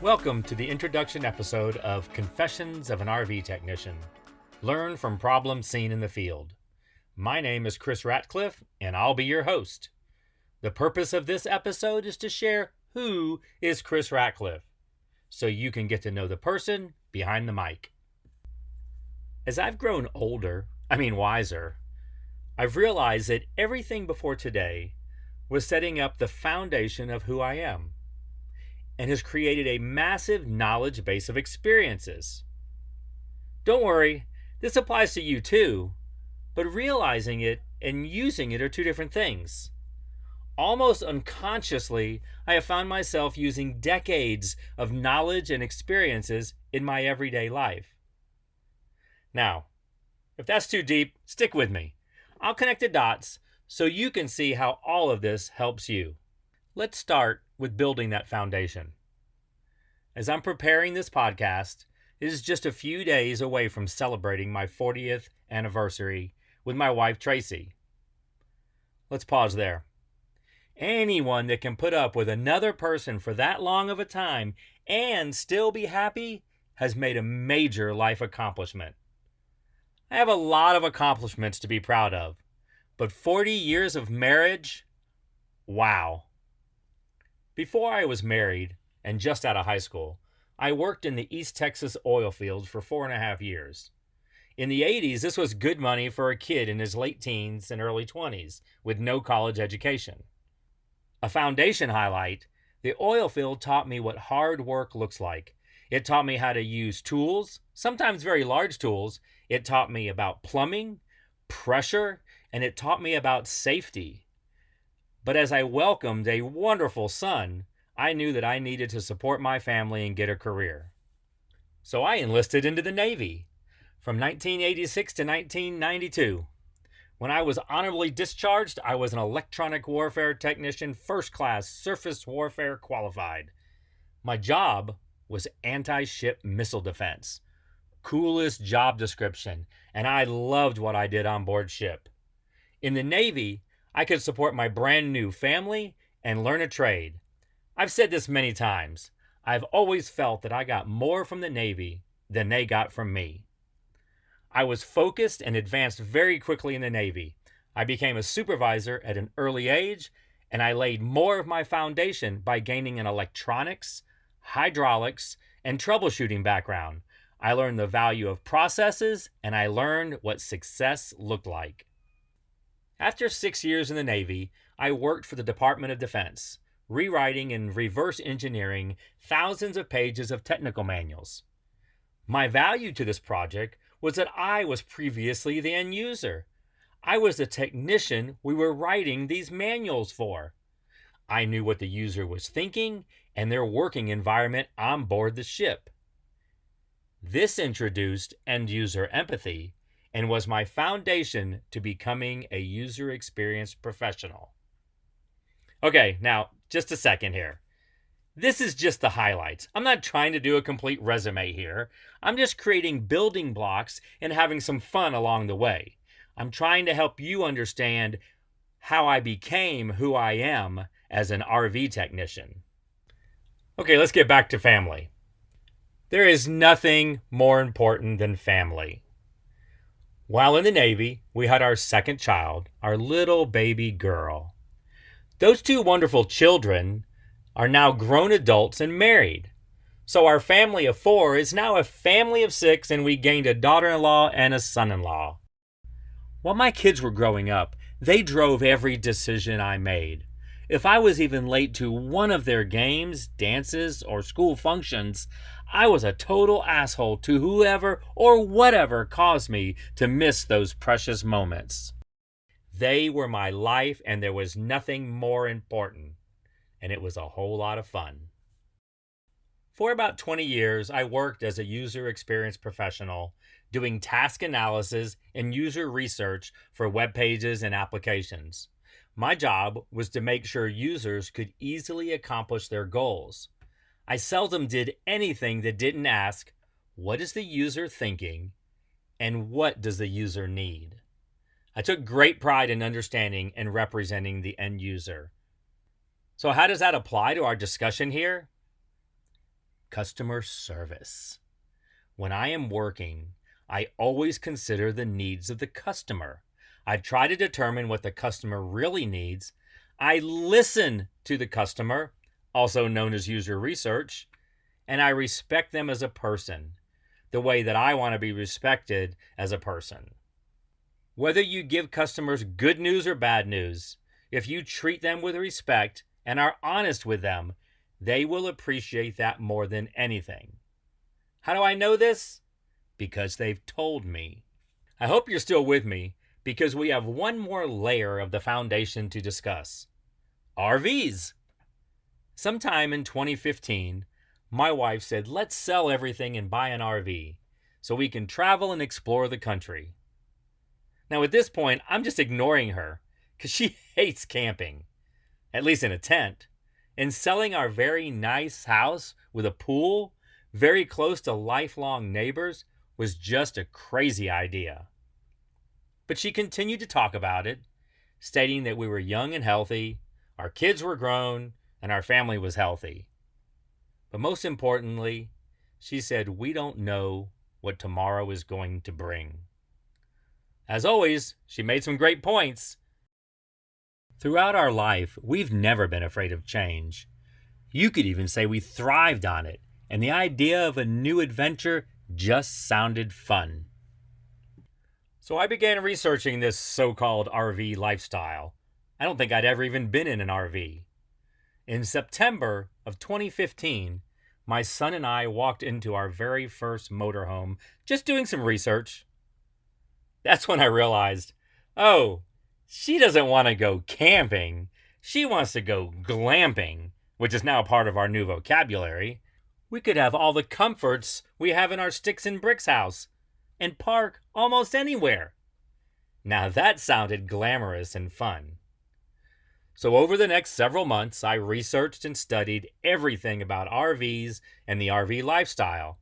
Welcome to the introduction episode of Confessions of an RV Technician. Learn from problems seen in the field. My name is Chris Ratcliff, and I'll be your host. The purpose of this episode is to share who is Chris Ratcliff, so you can get to know the person behind the mic. As I've grown wiser, I've realized that everything before today was setting up the foundation of who I am, and has created a massive knowledge base of experiences. Don't worry, this applies to you too, but realizing it and using it are two different things. Almost unconsciously, I have found myself using decades of knowledge and experiences in my everyday life. Now, if that's too deep, stick with me. I'll connect the dots so you can see how all of this helps you. Let's start with building that foundation. As I'm preparing this podcast, it is just a few days away from celebrating my 40th anniversary with my wife, Tracy. Let's pause there. Anyone that can put up with another person for that long of a time and still be happy has made a major life accomplishment. I have a lot of accomplishments to be proud of, but 40 years of marriage? Wow. Before I was married and just out of high school, I worked in the East Texas oil fields for 4.5 years. In the 80s, this was good money for a kid in his late teens and early 20s with no college education. A foundation highlight, the oil field taught me what hard work looks like. It taught me how to use tools, sometimes very large tools. It taught me about plumbing, pressure, and it taught me about safety. But as I welcomed a wonderful son, I knew that I needed to support my family and get a career. So I enlisted into the Navy from 1986 to 1992. When I was honorably discharged, I was an electronic warfare technician, first class, surface warfare qualified. My job was anti-ship missile defense. Coolest job description, and I loved what I did on board ship. In the Navy, I could support my brand new family and learn a trade. I've said this many times. I've always felt that I got more from the Navy than they got from me. I was focused and advanced very quickly in the Navy. I became a supervisor at an early age, and I laid more of my foundation by gaining an electronics, hydraulics, and troubleshooting background. I learned the value of processes, and I learned what success looked like. After 6 years in the Navy, I worked for the Department of Defense, rewriting and reverse engineering thousands of pages of technical manuals. My value to this project was that I was previously the end user. I was the technician we were writing these manuals for. I knew what the user was thinking and their working environment on board the ship. This introduced end user empathy and was my foundation to becoming a user experience professional. Okay, now, just a second here. This is just the highlights. I'm not trying to do a complete resume here. I'm just creating building blocks and having some fun along the way. I'm trying to help you understand how I became who I am as an RV technician. Okay, let's get back to family. There is nothing more important than family. While in the Navy, we had our second child, our little baby girl. Those two wonderful children are now grown adults and married. So our family of 4 is now a family of 6, and we gained a daughter-in-law and a son-in-law. While my kids were growing up, they drove every decision I made. If I was even late to one of their games, dances, or school functions, I was a total asshole to whoever or whatever caused me to miss those precious moments. They were my life, and there was nothing more important, and it was a whole lot of fun. For about 20 years, I worked as a user experience professional, doing task analysis and user research for web pages and applications. My job was to make sure users could easily accomplish their goals. I seldom did anything that didn't ask, what is the user thinking, and what does the user need? I took great pride in understanding and representing the end user. So how does that apply to our discussion here? customer service. When I am working, I always consider the needs of the customer. I try to determine what the customer really needs. I listen to the customer, also known as user research, and I respect them as a person, the way that I want to be respected as a person. Whether you give customers good news or bad news, if you treat them with respect and are honest with them, they will appreciate that more than anything. How do I know this? Because they've told me. I hope you're still with me, because we have one more layer of the foundation to discuss. RVs. Sometime in 2015, my wife said, let's sell everything and buy an RV so we can travel and explore the country. Now at this point, I'm just ignoring her because she hates camping, at least in a tent, and selling our very nice house with a pool very close to lifelong neighbors was just a crazy idea. But she continued to talk about it, stating that we were young and healthy, our kids were grown, and our family was healthy. But most importantly, she said, we don't know what tomorrow is going to bring. As always, she made some great points. Throughout our life, we've never been afraid of change. You could even say we thrived on it, and the idea of a new adventure just sounded fun. So I began researching this so-called RV lifestyle. I don't think I'd ever even been in an RV. In September of 2015, my son and I walked into our very first motorhome, just doing some research. That's when I realized, oh, she doesn't want to go camping. She wants to go glamping, which is now part of our new vocabulary. We could have all the comforts we have in our sticks and bricks house and park almost anywhere. Now that sounded glamorous and fun. So over the next several months, I researched and studied everything about RVs and the RV lifestyle.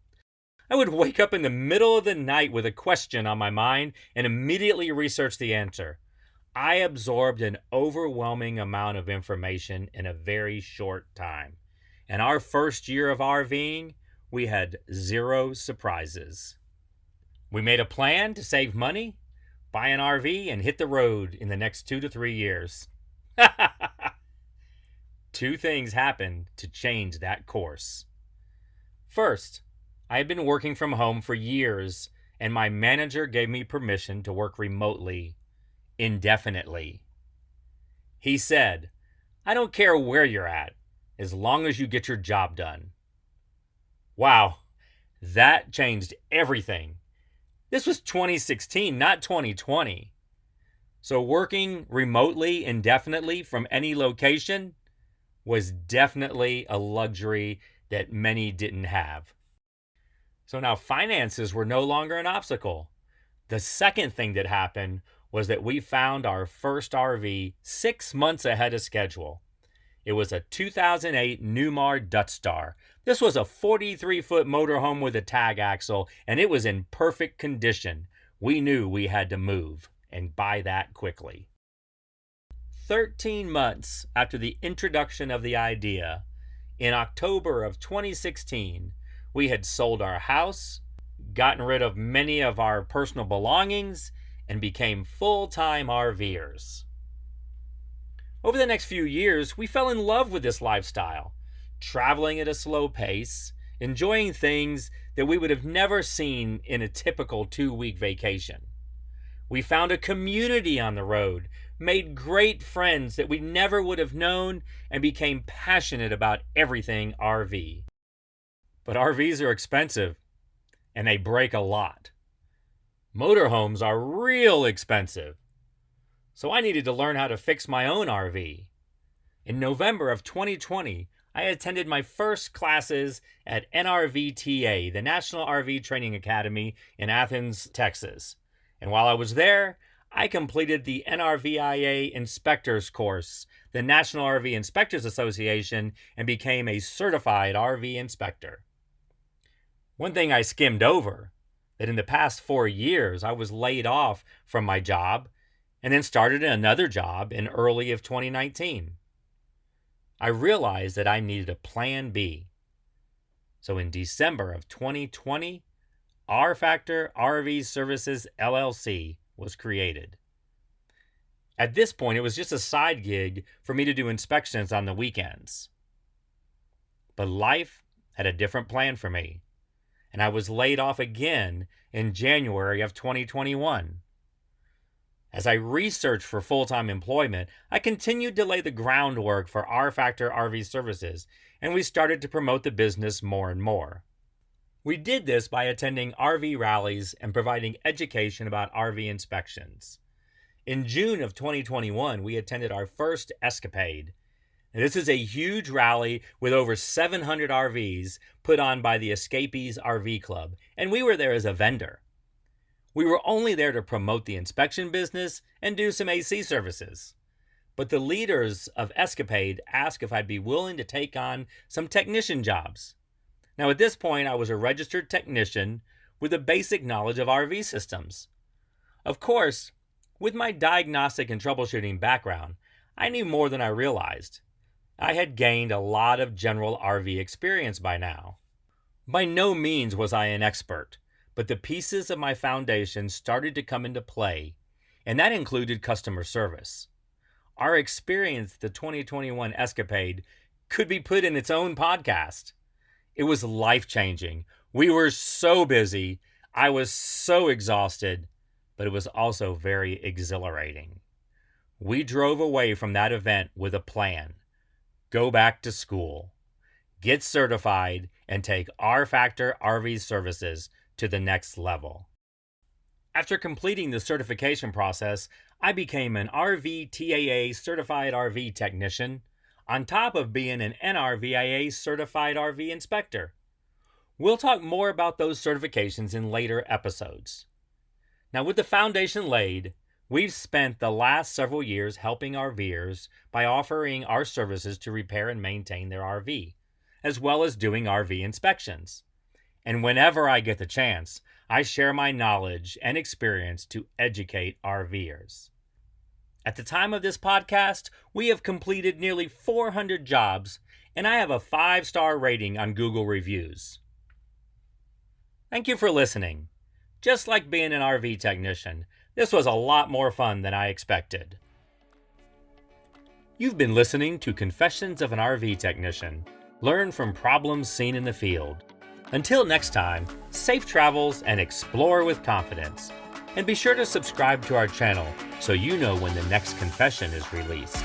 I would wake up in the middle of the night with a question on my mind and immediately research the answer. I absorbed an overwhelming amount of information in a very short time. In our first year of RVing, we had 0 surprises. We made a plan to save money, buy an RV, and hit the road in the next 2 to 3 years. 2 things happened to change that course. First, I had been working from home for years, and my manager gave me permission to work remotely, indefinitely. He said, I don't care where you're at, as long as you get your job done. Wow, that changed everything. This was 2016, not 2020. So working remotely indefinitely from any location was definitely a luxury that many didn't have. So now finances were no longer an obstacle. The second thing that happened was that we found our first RV 6 months ahead of schedule. It was a 2008 Newmar Dutch Star. This was a 43-foot motorhome with a tag axle, and it was in perfect condition. We knew we had to move and buy that quickly. 13 months after the introduction of the idea, in October of 2016, we had sold our house, gotten rid of many of our personal belongings, and became full-time RVers. Over the next few years, we fell in love with this lifestyle, traveling at a slow pace, enjoying things that we would have never seen in a typical 2-week vacation. We found a community on the road, made great friends that we never would have known, and became passionate about everything RV. But RVs are expensive, and they break a lot. Motorhomes are real expensive. So I needed to learn how to fix my own RV. In November of 2020, I attended my first classes at NRVTAA, the National RV Training Academy in Athens, Texas. And while I was there, I completed the NRVIA Inspector's course, the National RV Inspectors Association, and became a certified RV inspector. One thing I skimmed over, that in the past 4 years, I was laid off from my job and then started another job in early of 2019. I realized that I needed a plan B. So in December of 2020, R-Factor RV Services LLC was created. At this point, it was just a side gig for me to do inspections on the weekends. But life had a different plan for me, and I was laid off again in January of 2021. As I researched for full-time employment, I continued to lay the groundwork for R-Factor RV Services, and we started to promote the business more and more. We did this by attending RV rallies and providing education about RV inspections. In June of 2021, we attended our first escapade. And this is a huge rally with over 700 RVs put on by the Escapees RV Club, and we were there as a vendor. We were only there to promote the inspection business and do some AC services. But the leaders of Escapade asked if I'd be willing to take on some technician jobs. Now at this point, I was a registered technician with a basic knowledge of RV systems. Of course, with my diagnostic and troubleshooting background, I knew more than I realized. I had gained a lot of general RV experience by now. By no means was I an expert, but the pieces of my foundation started to come into play, and that included customer service. Our experience at the 2021 Escapade could be put in its own podcast. It was life-changing. We were so busy. I was so exhausted, but it was also very exhilarating. We drove away from that event with a plan. Go back to school, get certified, and take R-Factor RV Services to the next level. After completing the certification process, I became an RVTAA Certified RV Technician, on top of being an NRVIA Certified RV Inspector. We'll talk more about those certifications in later episodes. Now, with the foundation laid, we've spent the last several years helping RVers by offering our services to repair and maintain their RV, as well as doing RV inspections. And whenever I get the chance, I share my knowledge and experience to educate RVers. At the time of this podcast, we have completed nearly 400 jobs, and I have a 5-star rating on Google Reviews. Thank you for listening. Just like being an RV technician, this was a lot more fun than I expected. You've been listening to Confessions of an RV Technician. Learn from problems seen in the field. Until next time, safe travels and explore with confidence. And be sure to subscribe to our channel so you know when the next confession is released.